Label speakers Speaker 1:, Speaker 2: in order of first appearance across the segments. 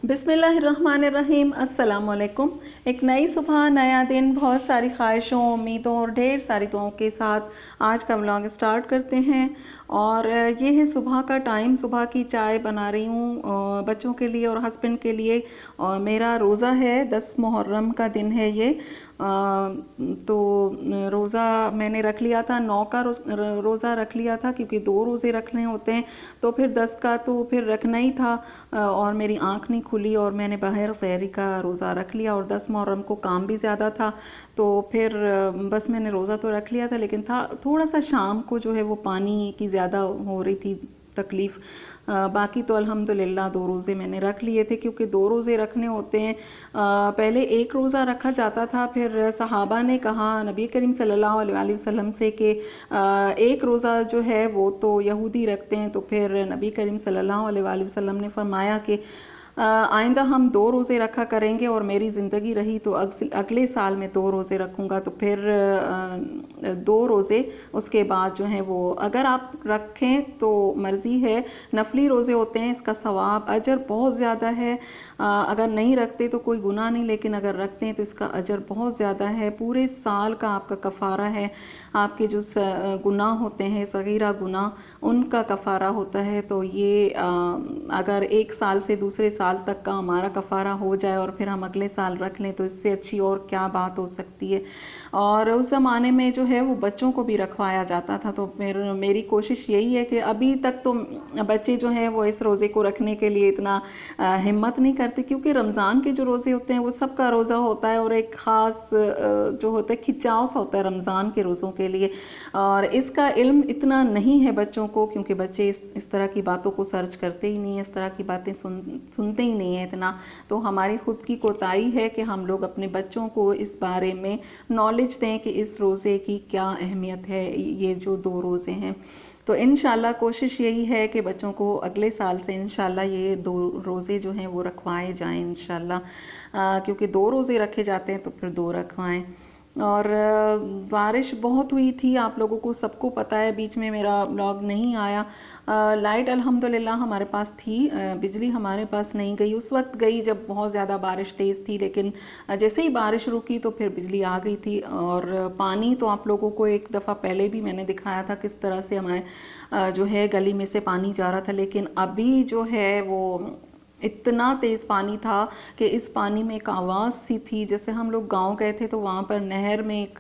Speaker 1: बिस्मिल्लाहिर्रहमानिर्रहीम। अस्सलामुअलैकुम। एक नई सुबह, नया दिन, बहुत सारी ख्वाहिशों, उम्मीदों और ढेर सारी दुआओं के साथ आज का व्लॉग स्टार्ट करते हैं। और ये है सुबह का टाइम। सुबह की चाय बना रही हूँ बच्चों के लिए और हस्बैंड के लिए। और मेरा रोज़ा है, 10 मुहर्रम का दिन है ये। तो रोज़ा मैंने रख लिया था, 9 का रोज़ा रख लिया था, क्योंकि 2 रोज़े रखने होते हैं। तो फिर 10 का तो फिर रखना ही था। और मेरी आँख नहीं खुली और मैंने बाहर सहरी का रोज़ा रख लिया। और 10 मुहर्रम को काम भी ज़्यादा था, तो फिर बस मैंने रोज़ा तो रख लिया था, लेकिन था थोड़ा सा शाम को जो है वो पानी की ज़्यादा हो रही थी तकलीफ़। बाकी तो अल्हम्दुलिल्लाह 2 रोज़े मैंने रख लिए थे, क्योंकि 2 रोज़े रखने होते हैं। पहले 1 रोज़ा रखा जाता था, फिर सहाबा ने कहा नबी करीम सल्लल्लाहु अलैहि वसल्लम से कि एक रोज़ा जो है वो तो यहूदी रखते हैं। तो फिर नबी करीम सल्लल्लाहु अलैहि वसल्लम ने फरमाया कि आइंदा हम 2 रोज़े रखा करेंगे, और मेरी ज़िंदगी रही तो अगले साल में 2 रोज़े रखूँगा। तो फिर 2 रोज़े उसके बाद जो हैं वो अगर आप रखें तो मर्ज़ी है। नफली रोज़े होते हैं, इसका सवाब अजर बहुत ज़्यादा है। अगर नहीं रखते तो कोई गुनाह नहीं, लेकिन अगर रखते हैं तो इसका अजर बहुत ज़्यादा है। पूरे साल का आपका कफ़ारा है। आपके जो गुनाह होते हैं, सगीरा गुनाह, उनका कफ़ारा होता है। तो ये अगर एक साल से दूसरे साल तक का हमारा कफ़ारा हो जाए और फिर हम अगले साल रख लें, तो इससे अच्छी और क्या बात हो सकती है। और उस ज़माने में जो है वो बच्चों को भी रखवाया जाता था। तो मेरी कोशिश यही है कि अभी तक तो बच्चे जो हैं वो इस रोज़े को रखने के लिए इतना हिम्मत नहीं करते, क्योंकि रमज़ान के जो रोज़े होते हैं वो सबका रोज़ा होता है, और एक ख़ास जो होता है खिंचाव सा होता है रमज़ान के रोज़ों के लिए। और इसका इल्म इतना नहीं है बच्चों को, क्योंकि बच्चे इस तरह की बातों को सर्च करते ही नहीं है, इस तरह की बातें सुनते ही नहीं है इतना। तो हमारी खुद की कोताही है कि हम लोग अपने बच्चों को इस बारे में नॉलेज दें कि इस रोज़े की क्या अहमियत है, ये जो 2 रोज़े हैं। तो इंशाल्लाह कोशिश यही है कि बच्चों को अगले साल से इंशाल्लाह ये 2 रोज़े जो हैं वो रखवाए जाएं इंशाल्लाह। क्योंकि 2 रोज़े रखे जाते हैं तो फिर 2 रखवाएं। और बारिश बहुत हुई थी, आप लोगों को सबको पता है। बीच में मेरा ब्लॉग नहीं आया। लाइट अल्हम्दुलिल्लाह हमारे पास थी, बिजली हमारे पास नहीं गई। उस वक्त गई जब बहुत ज़्यादा बारिश तेज़ थी, लेकिन जैसे ही बारिश रुकी तो फिर बिजली आ गई थी। और पानी तो आप लोगों को एक दफ़ा पहले भी मैंने दिखाया था किस तरह से हमारे जो है गली में से पानी जा रहा था। लेकिन अभी जो है वो इतना तेज़ पानी था कि इस पानी में एक आवाज़ सी थी। जैसे हम लोग गांव गए थे तो वहाँ पर नहर में एक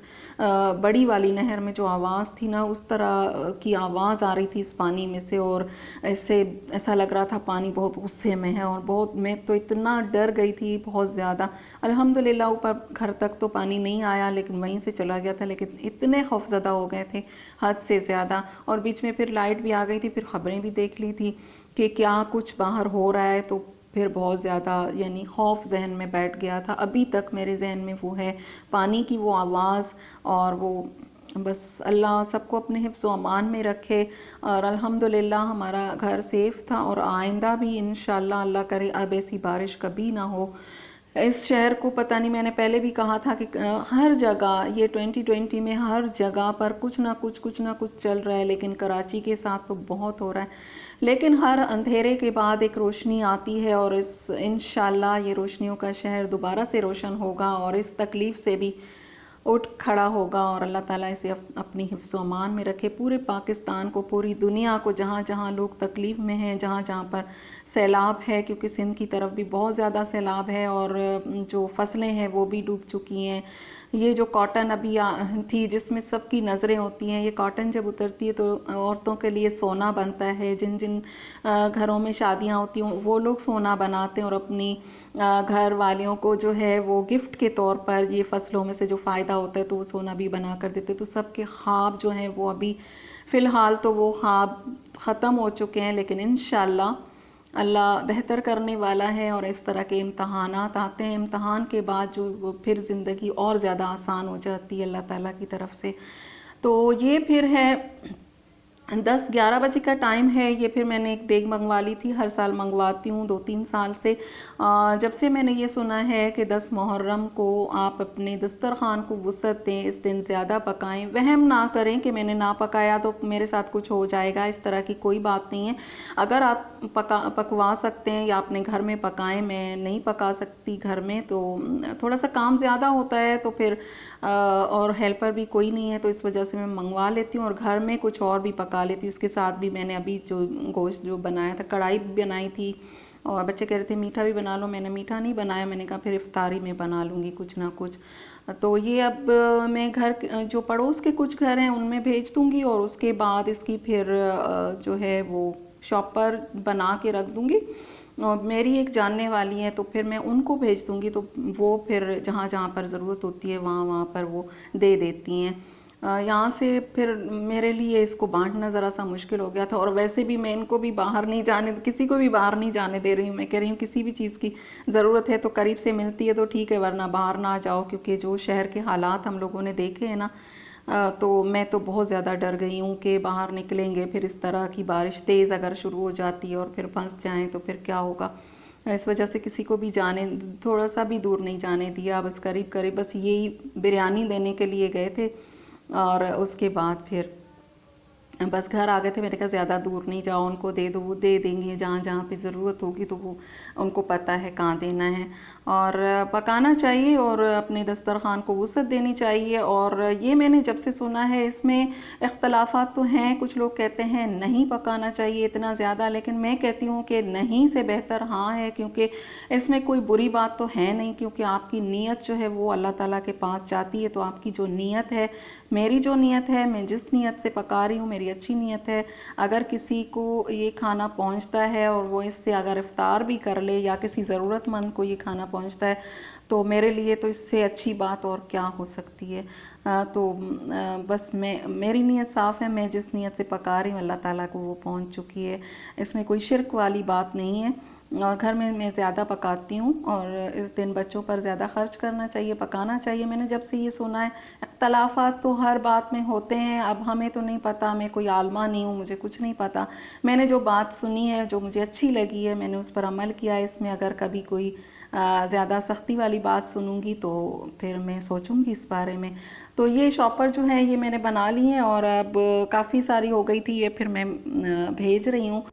Speaker 1: बड़ी वाली नहर में जो आवाज़ थी ना, उस तरह की आवाज़ आ रही थी इस पानी में से। और ऐसा लग रहा था पानी बहुत गुस्से में है। और बहुत, मैं तो इतना डर गई थी बहुत ज़्यादा। अल्हम्दुलिल्लाह ऊपर घर तक तो पानी नहीं आया, लेकिन वहीं से चला गया था। लेकिन इतने खौफज़दा हो गए थे हद से ज़्यादा। और बीच में फिर लाइट भी आ गई थी, फिर ख़बरें भी देख ली थी कि क्या कुछ बाहर हो रहा है। तो फिर बहुत ज़्यादा यानी खौफ जहन में बैठ गया था। अभी तक मेरे जहन में वो है, पानी की वो आवाज़। और वो बस अल्लाह सबको अपने हिफ्ज़ व अमान में रखे। और अल्हम्दुलिल्लाह हमारा घर सेफ़ था, और आइंदा भी इंशाल्लाह अल्लाह करे अब ऐसी बारिश कभी ना हो। इस शहर को पता नहीं, मैंने पहले भी कहा था कि हर जगह ये 2020 में हर जगह पर कुछ ना कुछ चल रहा है। लेकिन कराची के साथ तो बहुत हो रहा है। लेकिन हर अंधेरे के बाद एक रोशनी आती है, और इस इंशाल्लाह ये रोशनियों का शहर दोबारा से रोशन होगा, और इस तकलीफ़ से भी उठ खड़ा होगा। और अल्लाह ताला इसे अपनी हिफ्ज़ व अमान में रखे। पूरे पाकिस्तान को, पूरी दुनिया को, जहाँ जहाँ लोग तकलीफ़ में हैं, जहाँ जहाँ पर सैलाब है, क्योंकि सिंध की तरफ भी बहुत ज़्यादा सैलाब है, और जो फसलें हैं वो भी डूब चुकी हैं। ये जो कॉटन अभी थी जिसमें सबकी नज़रें होती हैं, ये कॉटन जब उतरती है तो औरतों के लिए सोना बनता है। जिन जिन घरों में शादियां होती हैं वो लोग सोना बनाते हैं, और अपनी घर वालियों को जो है वो गिफ्ट के तौर पर ये फसलों में से जो फ़ायदा होता है तो वो सोना भी बना कर देते। तो सबके ख्वाब जो हैं वो अभी फ़िलहाल तो वो ख्वाब ख़त्म हो चुके हैं, लेकिन इंशाल्लाह अल्लाह बेहतर करने वाला है। और इस तरह के इम्तहानात आते हैं, इम्तहान के बाद जो वो फिर ज़िंदगी और ज़्यादा आसान हो जाती है अल्लाह ताला की तरफ से। तो ये फिर है 10-11 बजे का टाइम है। ये फिर मैंने एक देग मंगवा ली थी, हर साल मंगवाती हूँ 2-3 साल से। जब से मैंने ये सुना है कि 10 मुहर्रम को आप अपने दस्तरखान को वुसअत दें, इस दिन ज़्यादा पकाएं, वहम ना करें कि मैंने ना पकाया तो मेरे साथ कुछ हो जाएगा, इस तरह की कोई बात नहीं है। अगर आप पकवा सकते हैं या अपने घर में पकाएं, मैं नहीं पका सकती घर में, तो थोड़ा सा काम ज़्यादा होता है, तो फिर और हेल्पर भी कोई नहीं है, तो इस वजह से मैं मंगवा लेती हूँ और घर में कुछ और भी पका लेती हूँ। इसके साथ भी मैंने अभी जो गोश्त जो बनाया था, कढ़ाई भी बनाई थी, और बच्चे कह रहे थे मीठा भी बना लो, मैंने मीठा नहीं बनाया, मैंने कहा फिर इफ्तारी में बना लूँगी कुछ ना कुछ। तो ये अब मैं घर जो पड़ोस के कुछ घर हैं उनमें भेज दूँगी, और उसके बाद इसकी फिर जो है वो शॉप पर बना के रख दूँगी। और मेरी एक जानने वाली है, तो फिर मैं उनको भेज दूँगी, तो वो फिर जहाँ जहाँ पर ज़रूरत होती है वहाँ वहाँ पर वो दे देती हैं। यहाँ से फिर मेरे लिए इसको बांटना ज़रा सा मुश्किल हो गया था, और वैसे भी मैं इनको भी बाहर नहीं जाने, किसी को भी बाहर नहीं जाने दे रही हूँ। मैं कह रही हूँ किसी भी चीज़ की ज़रूरत है तो करीब से मिलती है तो ठीक है, वरना बाहर ना जाओ, क्योंकि जो शहर के हालात हम लोगों ने देखे हैं ना, तो मैं तो बहुत ज़्यादा डर गई हूँ कि बाहर निकलेंगे फिर इस तरह की बारिश तेज़ अगर शुरू हो जाती है और फिर फंस जाएं तो फिर क्या होगा। इस वजह से किसी को भी जाने, थोड़ा सा भी दूर नहीं जाने दिया। बस करीब करीब बस यही बिरयानी देने के लिए गए थे, और उसके बाद फिर बस घर आ गए थे। मैंने कहा ज़्यादा दूर नहीं जाओ, उनको दे दो, वो दे देंगे, जहाँ जहाँ पे ज़रूरत होगी तो वो उनको पता है कहाँ देना है। और पकाना चाहिए और अपने दस्तरखान को वुसअत देनी चाहिए। और ये मैंने जब से सुना है, इसमें इख्तलाफात तो हैं, कुछ लोग कहते हैं नहीं पकाना चाहिए इतना ज़्यादा, लेकिन मैं कहती हूँ कि नहीं से बेहतर हाँ है, क्योंकि इसमें कोई बुरी बात तो है नहीं, क्योंकि आपकी नीयत जो है वो अल्लाह ताला के पास जाती है। तो आपकी जो नीयत है, मेरी जो नीयत है, मैं जिस नीयत से पका रही हूँ, मेरी अच्छी नीयत है। अगर किसी को ये खाना पहुँचता है और वो इससे अगर इफ्तार भी कर ले, या किसी ज़रूरतमंद को ये खाना पहुँचता है, तो मेरे लिए तो इससे अच्छी बात और क्या हो सकती है। बस मेरी नीयत साफ़ है, मैं जिस नीयत से पका रही हूँ अल्लाह ताला को वो पहुँच चुकी है। इसमें कोई शिर्क वाली बात नहीं है। और घर में मैं ज़्यादा पकाती हूँ, और इस दिन बच्चों पर ज़्यादा खर्च करना चाहिए, पकाना चाहिए। मैंने जब से ये सुना है, इख्तलाफात तो हर बात में होते हैं, अब हमें तो नहीं पता, मैं कोई आलमा नहीं हूँ, मुझे कुछ नहीं पता। मैंने जो बात सुनी है, जो मुझे अच्छी लगी है, मैंने उस पर अमल किया है। इसमें अगर कभी कोई ज़्यादा सख्ती वाली बात सुनूंगी तो फिर मैं सोचूंगी इस बारे में। तो ये शॉपर जो है ये मैंने बना ली है, और अब काफ़ी सारी हो गई थी, ये फिर मैं भेज रही हूँ।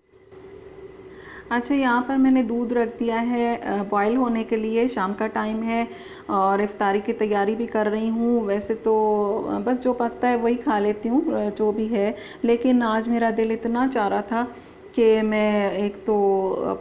Speaker 1: अच्छा, यहाँ पर मैंने दूध रख दिया है बॉईल होने के लिए, शाम का टाइम है और इफ्तारी की तैयारी भी कर रही हूँ। वैसे तो बस जो पकता है वही खा लेती हूँ, जो भी है, लेकिन आज मेरा दिल इतना चाह रहा था कि मैं एक तो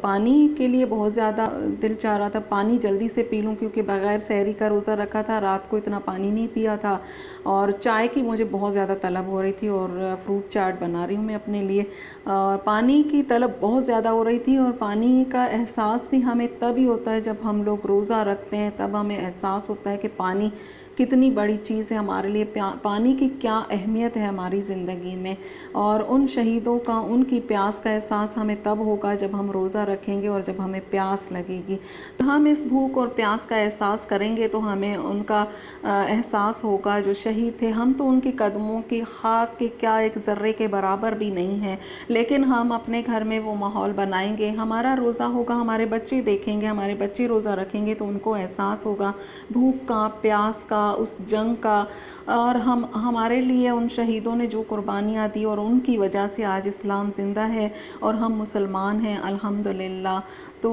Speaker 1: पानी के लिए बहुत ज़्यादा दिल चाह रहा था, पानी जल्दी से पी लूँ, क्योंकि बग़ैर सहरी का रोज़ा रखा था, रात को इतना पानी नहीं पिया था। और चाय की मुझे बहुत ज़्यादा तलब हो रही थी, और फ्रूट चाट बना रही हूँ मैं अपने लिए। और पानी की तलब बहुत ज़्यादा हो रही थी, और पानी का एहसास भी हमें तभी होता है जब हम लोग रोज़ा रखते हैं, तब हमें एहसास होता है कि पानी कितनी बड़ी चीज़ है हमारे लिए, पानी की क्या अहमियत है हमारी ज़िंदगी में। और उन शहीदों का, उनकी प्यास का एहसास हमें तब होगा जब हम रोज़ा रखेंगे और जब हमें प्यास लगेगी। तो हम इस भूख और प्यास का एहसास करेंगे तो हमें उनका एहसास होगा, जो शहीद थे। हम तो उनके कदमों की खाक के क्या एक ज़र्रे के बराबर भी नहीं है, लेकिन हम अपने घर में वो माहौल बनाएंगे। हमारा रोज़ा होगा, हमारे बच्चे देखेंगे, हमारे बच्चे रोज़ा रखेंगे तो उनको एहसास होगा भूख का, प्यास का, उस जंग का। और हमारे लिए उन शहीदों ने जो कुर्बानियाँ दी, और उनकी वजह से आज इस्लाम ज़िंदा है और हम मुसलमान हैं अल्हम्दुलिल्लाह। तो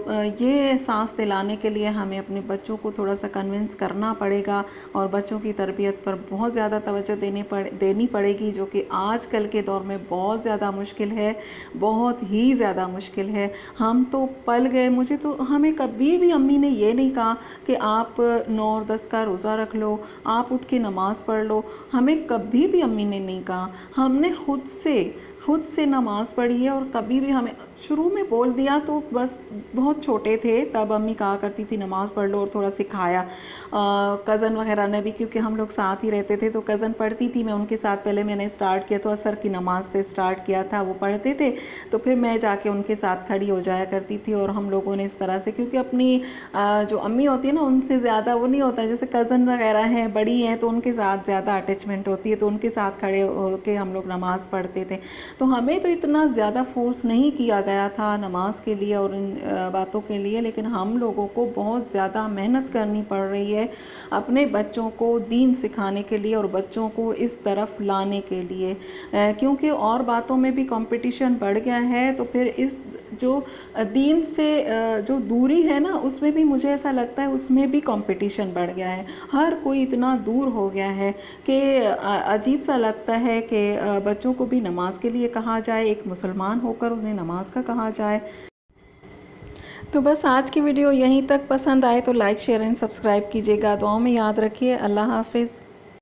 Speaker 1: ये एहसास दिलाने के लिए हमें अपने बच्चों को थोड़ा सा कन्विंस करना पड़ेगा, और बच्चों की तरबियत पर बहुत ज़्यादा तवज्जो देनी पड़ेगी, जो कि आजकल के दौर में बहुत ज़्यादा मुश्किल है, बहुत ही ज़्यादा मुश्किल है। हम तो पल गए, मुझे तो, हमें कभी भी अम्मी ने ये नहीं कहा कि आप 9 और 10 का रोज़ा रख लो, आप उठ के नमाज़ पढ़ लो। हमें कभी भी अम्मी ने नहीं कहा, हमने खुद से नमाज़ पढ़ी है। और कभी भी हमें शुरू में बोल दिया तो बस बहुत छोटे थे तब अम्मी कहा करती थी नमाज़ पढ़ लो और थोड़ा सिखाया। कज़न वगैरह ने भी, क्योंकि हम लोग साथ ही रहते थे तो कज़न पढ़ती थी, मैं उनके साथ पहले मैंने स्टार्ट किया तो असर की नमाज़ से स्टार्ट किया था। वो पढ़ते थे तो फिर मैं जाके उनके साथ खड़ी हो जाया करती थी और हम लोगों ने इस तरह से, क्योंकि अपनी जो अम्मी होती है ना उनसे ज़्यादा वो नहीं होता है, जैसे कज़न वगैरह हैं बड़ी हैं तो उनके साथ ज़्यादा अटैचमेंट होती है, तो उनके साथ खड़े होकर हम लोग नमाज़ पढ़ते थे। तो हमें तो इतना ज़्यादा फोर्स नहीं किया गया था नमाज के लिए और इन बातों के लिए, लेकिन हम लोगों को बहुत ज़्यादा मेहनत करनी पड़ रही है अपने बच्चों को दीन सिखाने के लिए और बच्चों को इस तरफ लाने के लिए, क्योंकि और बातों में भी कंपटीशन बढ़ गया है। तो फिर इस जो दीन से जो दूरी है ना उसमें भी मुझे ऐसा लगता है उसमें भी कंपटीशन बढ़ गया है। हर कोई इतना दूर हो गया है कि अजीब सा लगता है कि बच्चों को भी नमाज के लिए कहा जाए, एक मुसलमान होकर उन्हें नमाज का कहा जाए। तो बस आज की वीडियो यहीं तक। पसंद आए तो लाइक शेयर एंड सब्सक्राइब कीजिएगा। दुआओं में याद रखिए। अल्लाह हाफिज़।